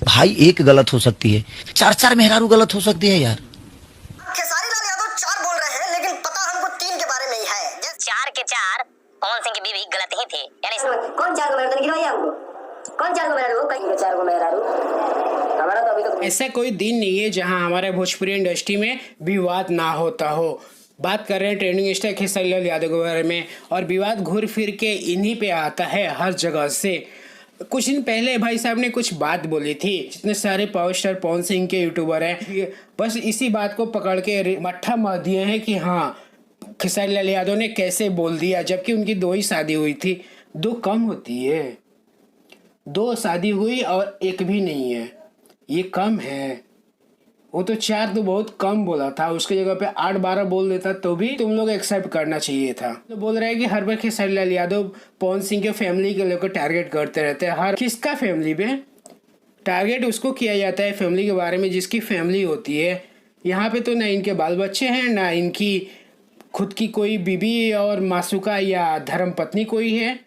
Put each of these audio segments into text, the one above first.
भाई एक गलत हो सकती है, चार चार मेहरारू गलत हो सकती है यार। खेसारी लाल यादव चार बोल रहे हैं, लेकिन पता हमको तीन के बारे में ही है। चार के चार पवन सिंह की बीवी गलत ही थे, यानी कौन चार को मेहरारू गिनवाइए हमको? कौन चार को मेहरारू? कहीं चार को मेहरारू? हमारा तो अभी तक ऐसा कोई दिन नहीं है जहां हमारे भोजपुरी इंडस्ट्री में विवाद ना होता हो। बात कर रहे हैं ट्रेंडिंग स्टार खेसारी लाल यादव के बारे में, और विवाद घूर फिर के इन्हीं पे आता है हर जगह से। कुछ दिन पहले भाई साहब ने कुछ बात बोली थी, जितने सारे पावर स्टार पवन सिंह के यूट्यूबर हैं बस इसी बात को पकड़ के मट्ठा मार दिए हैं कि हाँ खेसारी लाल यादव ने कैसे बोल दिया, जबकि उनकी दो ही शादी हुई थी। दो कम होती है, दो शादी हुई और एक भी नहीं है, ये कम है। वो तो चार तो बहुत कम बोला था, उसके जगह पे 8-12 बोल देता तो भी तुम लोग एक्सेप्ट करना चाहिए था। तो बोल रहे हैं कि हर बार खेसारी लाल यादव पवन सिंह के फैमिली के लोग टारगेट करते रहते हैं। हर किसका फैमिली पे टारगेट उसको किया जाता है फैमिली के बारे में जिसकी फैमिली होती है। यहाँ पे तो ना इनके बाल बच्चे हैं, ना इनकी खुद की कोई बीबी और मासूका या धर्म पत्नी कोई है,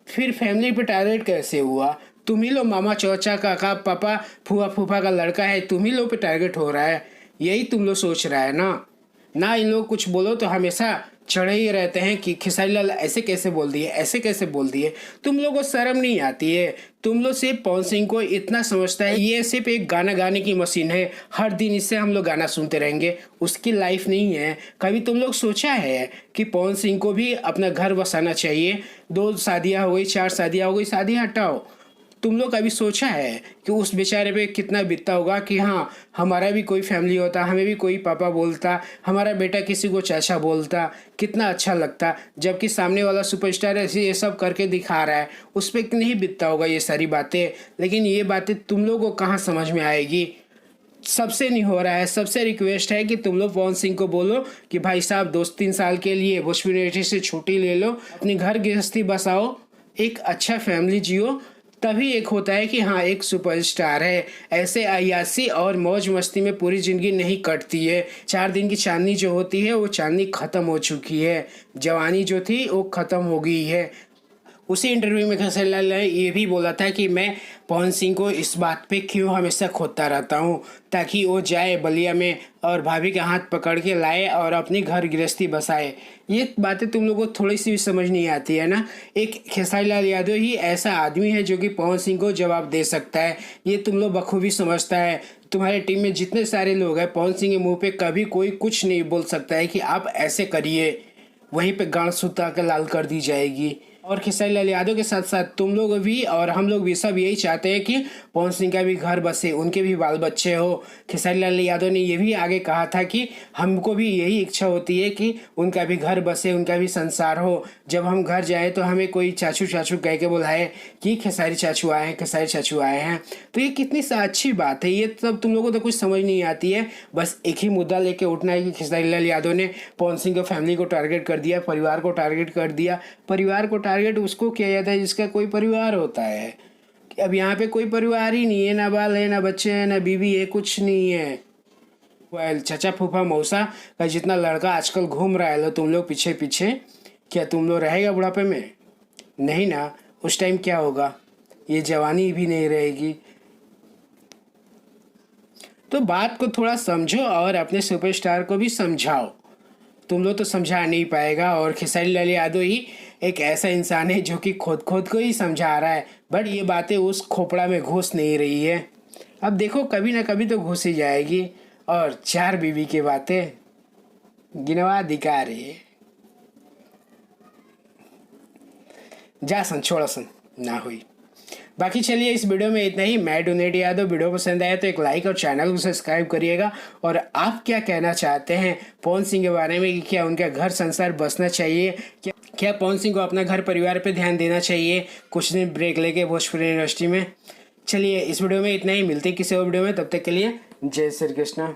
फिर फैमिली पे टारगेट कैसे हुआ? तुम ही लोग मामा चौचा काका पापा फूफा फूफा का लड़का है, तुम ही लोग पे टारगेट हो रहा है, यही तुम लोग सोच रहा है ना इन लोग कुछ बोलो तो हमेशा चढ़े ही रहते हैं कि खेसारी लाल ऐसे कैसे बोल दिए, ऐसे कैसे बोल दिए। तुम लोग को शर्म नहीं आती है? तुम लोग सिर्फ पवन सिंह को इतना समझता है ये सिर्फ एक गाना गाने की मशीन है, हर दिन इससे हम लोग गाना सुनते रहेंगे, उसकी लाइफ नहीं है। कभी तुम लोग सोचा है कि पवन सिंह को भी अपना घर बसाना चाहिए? 2 शादियाँ हो गई, 4 शादियाँ हो गई, शादी हटाओ। तुम लोग कभी सोचा है कि उस बेचारे पे कितना बीतता होगा कि हाँ हमारा भी कोई फैमिली होता, हमें भी कोई पापा बोलता, हमारा बेटा किसी को चाचा बोलता, कितना अच्छा लगता। जबकि सामने वाला सुपरस्टार ऐसे ये सब करके दिखा रहा है, उस पर नहीं बीतता होगा ये सारी बातें। लेकिन ये बातें तुम लोगों को कहाँ समझ में आएगी? सबसे नहीं हो रहा है। सबसे रिक्वेस्ट है कि तुम लोग पवन सिंह को बोलो कि भाई साहब 2-3 साल के लिए भोजपुरी इंडस्ट्री से छुट्टी ले लो, अपनी घर गृहस्थी बसाओ, एक अच्छा फैमिली जियो, तभी एक होता है कि हाँ एक सुपरस्टार है। ऐसे अय्यासी और मौज मस्ती में पूरी ज़िंदगी नहीं कटती है। 4 दिन की चांदनी जो होती है वो चांदनी ख़त्म हो चुकी है, जवानी जो थी वो ख़त्म हो गई है। उसी इंटरव्यू में खेसारी लाल ने ये भी बोला था कि मैं पवन सिंह को इस बात पे क्यों हमेशा खोदता रहता हूँ ताकि वो जाए बलिया में और भाभी का हाथ पकड़ के लाए और अपनी घर गृहस्थी बसाए। ये बातें तुम लोगों को थोड़ी सी भी समझ नहीं आती है ना? एक खेसारी लाल यादव ही ऐसा आदमी है जो कि पवन सिंह को जवाब दे सकता है, ये तुम लोग बखूबी समझता है। तुम्हारे टीम में जितने सारे लोग हैं, पवन सिंह के मुँह पे कभी कोई कुछ नहीं बोल सकता है कि आप ऐसे करिए, वहीं पे गांड सुता के लाल कर दी जाएगी। और खेसारी लाल यादव के साथ साथ तुम लोग भी और हम लोग भी सब यही चाहते हैं कि पवन सिंह का भी घर बसे, उनके भी बाल बच्चे हो। खेसारी लाल यादव ने ये भी आगे कहा था कि हमको भी यही इच्छा होती है कि उनका भी घर बसे, उनका भी संसार हो। जब हम घर जाए तो हमें कोई चाचू चाचू कह के बुलाए कि खेसारी चाचू आए हैं, खेसारी चाचू आए हैं। तो ये कितनी अच्छी बात है। ये सब तुम लोगों को तो कुछ समझ नहीं आती है। बस एक ही मुद्दा लेके उठना है कि खेसारी लाल यादव ने पवन सिंह के फैमिली को टारगेट कर दिया, परिवार को टारगेट कर दिया। परिवार को टारगेट उसको किया जाता है जिसका कोई परिवार होता है। अब यहाँ पे कोई परिवार ही नहीं है, ना बाल है, ना बच्चे हैं, ना बीवी है, कुछ नहीं है। चाचा फूफा मौसा का जितना लड़का आजकल घूम रहा है तुम लोग पीछे पीछे, क्या तुम लोग रहेगा बुढ़ापे में? नहीं ना। उस टाइम क्या होगा? ये जवानी भी नहीं रहेगी। तो बात को थोड़ा समझो और अपने सुपरस्टार को भी समझाओ। तुम लोग तो समझा नहीं पाएगा। और खेसारी लाल यादव ही एक ऐसा इंसान है जो कि खुद को ही समझा रहा है, बट ये बातें उस खोपड़ा में घुस नहीं रही है। अब देखो कभी ना कभी तो घुस ही जाएगी। और 4 बीवी की बातें गिनवा दिखा रही है। जा सन छोड़ा सन ना हुई। बाकी चलिए इस वीडियो में इतना ही। मैं डोनेट यादव। वीडियो पसंद आया तो एक लाइक और चैनल को सब्सक्राइब करिएगा। और आप क्या कहना चाहते हैं पवन सिंह के बारे में कि क्या उनका घर संसार बसना चाहिए, क्या पवन सिंह को अपना घर परिवार पे ध्यान देना चाहिए कुछ दिन ब्रेक लेके भोजपुरी इंडस्ट्री में? चलिए इस वीडियो में इतना ही। मिलते हैं किसी और वीडियो में, तब तक के लिए जय श्री कृष्णा।